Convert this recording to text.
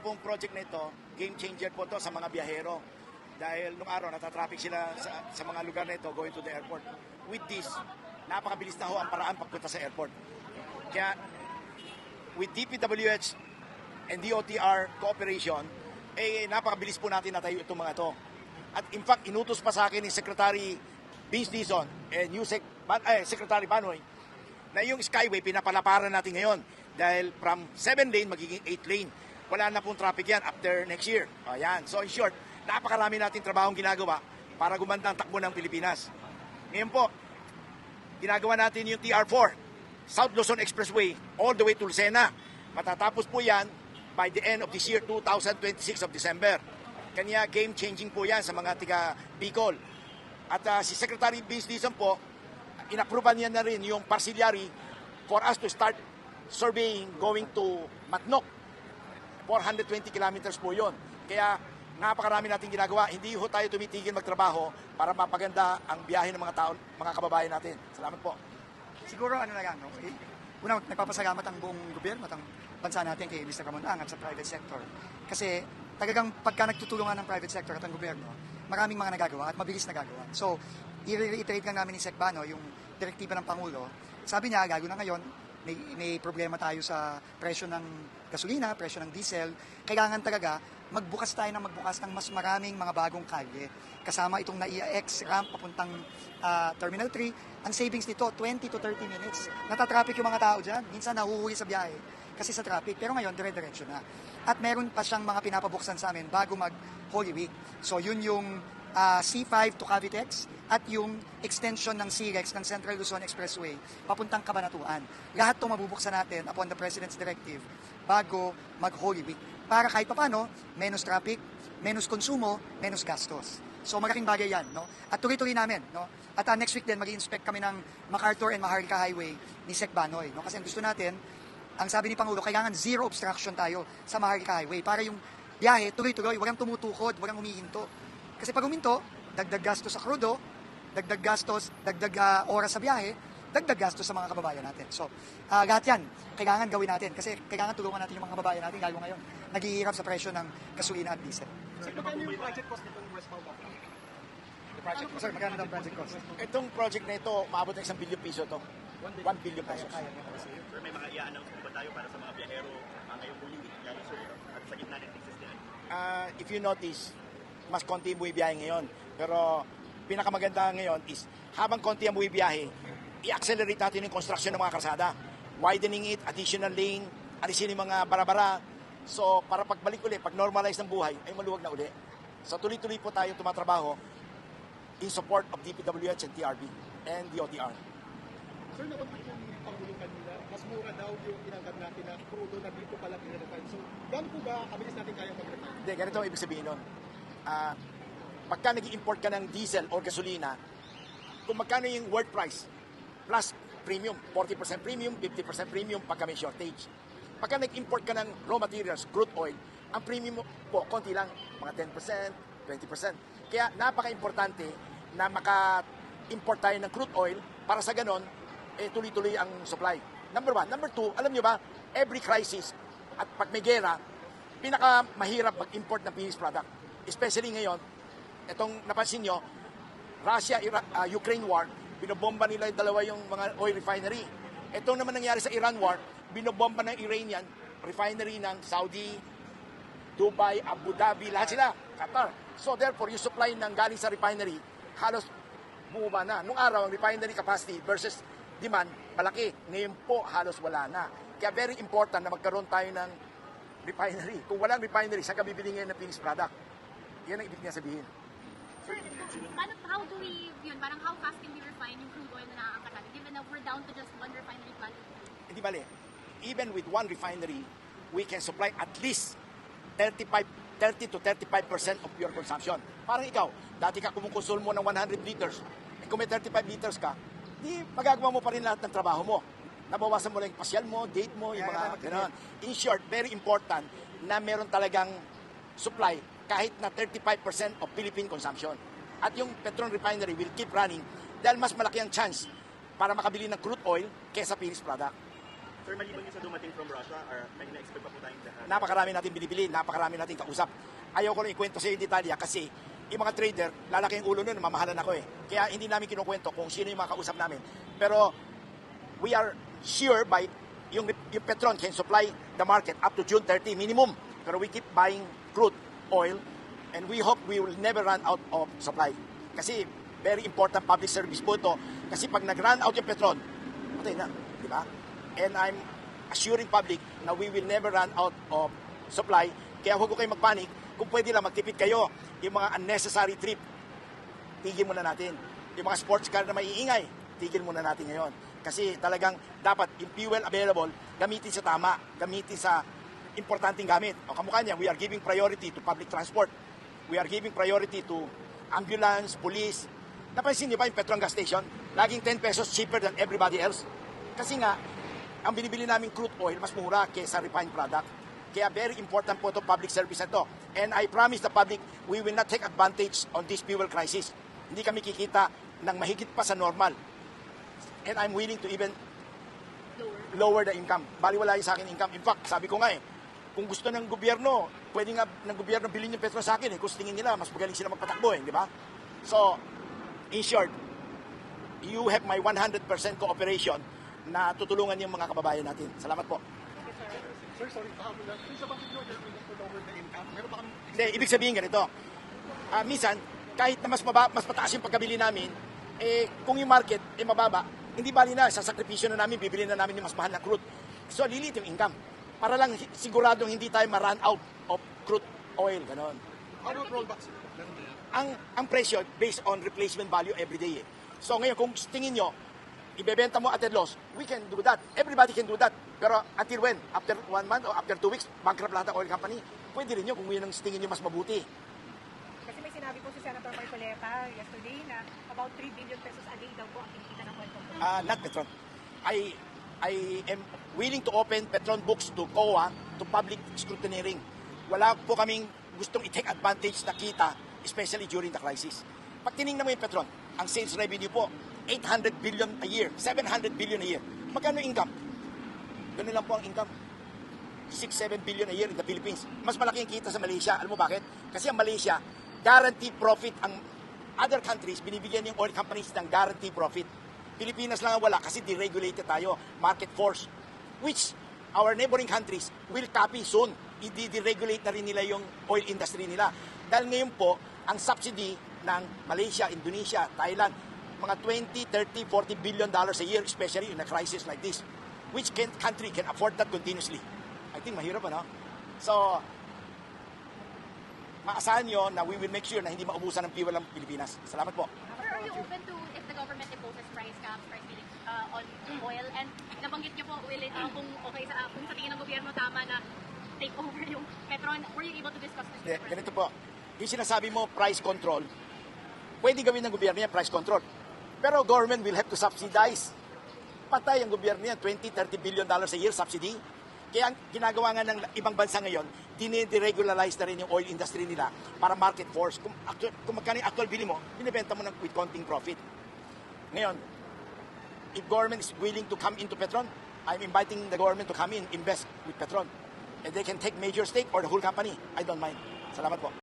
pong project na ito, game changer po to sa mga biyahero. Dahil nung araw, natatraffic sila sa mga lugar na ito going to the airport. With this, napakabilis na ho ang paraan pagpunta sa airport. Kaya, with DPWH and DOTR cooperation, napakabilis po natin natayo itong mga ito. At in fact, inutos pa sa akin ni Secretary Vince Dizon and Secretary Banoy na yung Skyway pinapalaparan natin ngayon dahil from 7 lane magiging 8 lane. Wala na pong traffic yan after next year. Ayan. So in short, napakarami natin trabahong ginagawa para gumanda ang takbo ng Pilipinas. Ngayon po, ginagawa natin yung TR4, South Luzon Expressway, all the way to Lucena. Matatapos po yan by the end of this year, 2026 of December. Kanya game-changing po yan sa mga tiga Bicol. At si Secretary Vince Dizon po, inapproval niya na rin yung parcellary for us to start surveying going to Matnok. 420 kilometers po yun. Kaya napakarami natin ginagawa. Hindi ho tayo tumitigil magtrabaho para mapaganda ang biyahe ng mga tao, mga kababayan natin. Salamat po. Siguro ano na lang, okay? Una, nagpapasalamat ang buong gobyerno at ang bansa natin kay Mr. Ramondang at sa private sector. Kasi talagang pagka nagtutulungan ng private sector at ang gobyerno, maraming mga nagagawa at mabilis nagagawa. So, i-reiterate lang namin ni Sec Bano yung direktiba ng Pangulo. Sabi niya, gago na ngayon, may problema tayo sa presyo ng gasolina, presyo ng diesel. Kailangan talaga magbukas tayo ng mas maraming mga bagong kalye. Kasama itong NAIA-X ramp papuntang Terminal 3. Ang savings nito, 20 to 30 minutes. Natatraffic yung mga tao dyan. Minsan nahuhuli sa biyahe kasi sa traffic. Pero ngayon, dire-diretso na. At meron pa siyang mga pinapabuksan sa amin bago mag-Holy Week. So yun yung C5 to Cavitex at yung extension ng CREX ng Central Luzon Expressway papuntang Cabanatuan. Lahat ito mabubuksan natin upon the President's Directive bago mag-Holy Week. Para kahit papano, menos traffic, menos konsumo, menos gastos. So malaking bagay yan. No? At tuloy-tuloy namin. No? At next week din, mag-inspect kami ng MacArthur and Maharlika Highway ni Sec Banoy. No? Kasi ang gusto natin, ang sabi ni Pangulo, kailangan zero obstruction tayo sa Maharlika Highway para yung biyahe tuloy-tuloy, walang tumutukod, walang humihinto. Kasi pag huminto, dagdag gastos sa krudo, dagdag gastos, dagdag oras sa biyahe, dagdag gastos sa mga kababayan natin. So, lahat yan, kailangan gawin natin. Kasi kailangan tulungan natin yung mga kababayan natin, lalo ngayon, naghihirap sa presyo ng gasolina at diesel. Sir, magkano yung project cost nitong westbound Baclac? Sir, magkano daw project cost? Itong project na ito, maabot ng 1 billion piso to. 1 billion pesos. Sir, may mga i-announce po ba tayo para sa mga biyahero ngayong Holy Week? Lalo sir, at sa gitna ng thesis niyan. If you notice, mas konti ang buhay biyahe ngayon. Pero pinakamaganda ngayon is habang konti ang buhay biyahe, i-accelerate natin yung construction ng mga kalsada. Widening it, additional lane, alisin yung mga barabara. So para pagbalik ulit, pag normalize ng buhay, ay maluwag na uli. So tuloy-tuloy po tayo tumatrabaho in support of DPWH and TRB and DOTR. Sir, nabanggit yung Pangulo kanina, mas mura daw yung tinanggap natin na crudo na dito pala pinarefine. So, gano'n po ba kabilis natin kayang mag-refine? Hindi, ganito ang ibig sabihin nun. Pagka nag-import ka ng diesel o gasolina, kung magkano yung world price plus premium, 40% premium, 50% premium pagka may shortage. Pagka nag-import ka ng raw materials, crude oil, ang premium po, konti lang, mga 10%, 20%. Kaya napaka-importante na maka-import tayo ng crude oil para sa ganon, tuloy-tuloy ang supply. Number 1. Number 2, alam nyo ba, every crisis at pag may gera, pinaka-mahirap mag-import ng finished product. Especially ngayon, itong napansin nyo, Russia-Ukraine war, binobomba nila yung dalawa yung mga oil refinery. Itong naman nangyari sa Iran war, binobomba ng Iranian refinery ng Saudi, Dubai, Abu Dhabi, lahat sila, Qatar. So therefore, yung supply ng galing sa refinery, halos bumaba na. Nung araw, ang refinery capacity versus demand, malaki. Ngayon po, halos wala na. Kaya very important na magkaroon tayo ng refinery. Kung walang refinery, saan ka bibili ngayon ng finished product? Yan ang ibig niya sabihin. Sir, how do we yun? Parang how fast can we refine yung crude oil na naaangkat natin? Given na we're down to just one refinery plant. Hindi bale. Even with one refinery, we can supply at least 30 to 35% of pure consumption. Parang ikaw, dati ka kumukonsumo ng 100 liters. Kung may 35 liters ka, di magagawa mo pa rin lahat ng trabaho mo. Nabawasan mo lang yung pasyal mo, date mo, yung mga gano'n. In short, very important na meron talagang supply kahit na 35% of Philippine consumption. At yung Petron Refinery will keep running dahil mas malaki ang chance para makabili ng crude oil kaysa finished product. Sir, maliban yung sa dumating from Russia, or may na-expect pa po tayong lahat? Napakarami natin binibili, napakarami natin kausap. Ayaw ko lang ikwento sa iyo yung detalya kasi yung mga trader, lalaki yung ulo nun, mamahalan ako eh. Kaya hindi namin kinukwento kung sino yung mga kausap namin. Pero we are sure by yung Petron can supply the market up to June 30 minimum. Pero we keep buying crude oil and we hope we will never run out of supply. Kasi very important public service po ito. Kasi pag nag-run out yung Petron, patay na, di ba? And I'm assuring public na we will never run out of supply. Kaya huwag ko kayo magpanik. Kung pwede lang, magtipid kayo. Yung mga unnecessary trip, tigil muna natin. Yung mga sports car na maiingay, tigil muna natin ngayon. Kasi talagang dapat yung fuel available, gamitin sa tama, gamitin sa importanteng gamit. O kamukha niya, we are giving priority to public transport. We are giving priority to ambulance, police. Napansin niyo ba yung Petron gas station? Laging 10 pesos cheaper than everybody else. Kasi nga, ang binibili namin crude oil, mas mura kaysa refined product. Kaya very important po itong public service na ito. And I promise the public, we will not take advantage on this fuel crisis. Hindi kami kikita ng mahigit pa sa normal. And I'm willing to even lower the income. Baliwala yung sa akin income. In fact, sabi ko nga kung gusto ng gobyerno, pwede nga ng gobyerno bilhin yung Petron sa akin Kung tingin nila, mas magaling sila magpatakbo di ba? So, in short, you have my 100% cooperation na tutulungan yung mga kababayan natin. Salamat po. Sir, sorry, kahapon lang. Kung sa bakit nyo, you're willing to lower the income, meron ba kami... Hindi, ibig sabihin ganito. Minsan, kahit na mas mataas yung pagkabili namin, kung yung market mababa, hindi bali na, sa sakripisyo na namin, bibili na namin yung mas mahal na crude. So, lilit yung income. Para lang siguradong hindi tayo ma-run out of crude oil, ganon. How about rollbacks? Meron ba yan? Ang presyo based on replacement value every day. So ngayon, kung tingin nyo, ibebenta mo at a loss, we can do that. Everybody can do that. Pero until when? After 1 month or after 2 weeks, bankrupt lahat ng oil company? Pwede rin yun kung yun ang tingin nyo mas mabuti. Kasi may sinabi po si Senator Marcoleta yesterday na about 3 billion pesos a day daw po ang kinikita ng oil company. Not Petron. I am willing to open Petron books to COA to public scrutineering. Wala po kaming gustong i-take advantage na kita, especially during the crisis. Pag tinignan mo yung Petron, ang sales revenue po, 800 billion a year, 700 billion a year. Magkano income? Ganun lang po ang income. 6-7 billion a year in the Philippines. Mas malaki ang kita sa Malaysia. Alam mo bakit? Kasi ang Malaysia, guaranteed profit. Ang other countries, binibigyan yung oil companies ng guaranteed profit. Pilipinas lang ang wala kasi deregulated tayo, market force. Which our neighboring countries will copy soon. I-deregulate na rin nila yung oil industry nila. Dahil ngayon po, ang subsidy ng Malaysia, Indonesia, Thailand, mga 20, 30, 40 billion dollars a year, especially in a crisis like this. Which country can afford that continuously? I think mahirap, ano? So, maasahan nyo na we will make sure na hindi maubusan ng fuel ng Pilipinas. Salamat po. Sir, are you open to if the government imposes price caps, price ceiling on oil? And nabanggit niyo po, kung okay kung sa tingin ng gobyerno tama na take over yung Petron, were you able to discuss this? Ganito po, yung sinasabi mo, price control, pwede gawin ng gobyerno yan, price control. Pero government will have to subsidize. Patay ang gobyerno yan, 20-30 billion dollars a year subsidy. Kaya ang ginagawa nga ng ibang bansa ngayon, diniregularize na rin yung oil industry nila para market force. Kung magkano yung actual bili mo, binibenta mo with counting profit. Ngayon, if government is willing to come into Petron, I'm inviting the government to come in, invest with Petron. And they can take major stake or the whole company. I don't mind. Salamat po.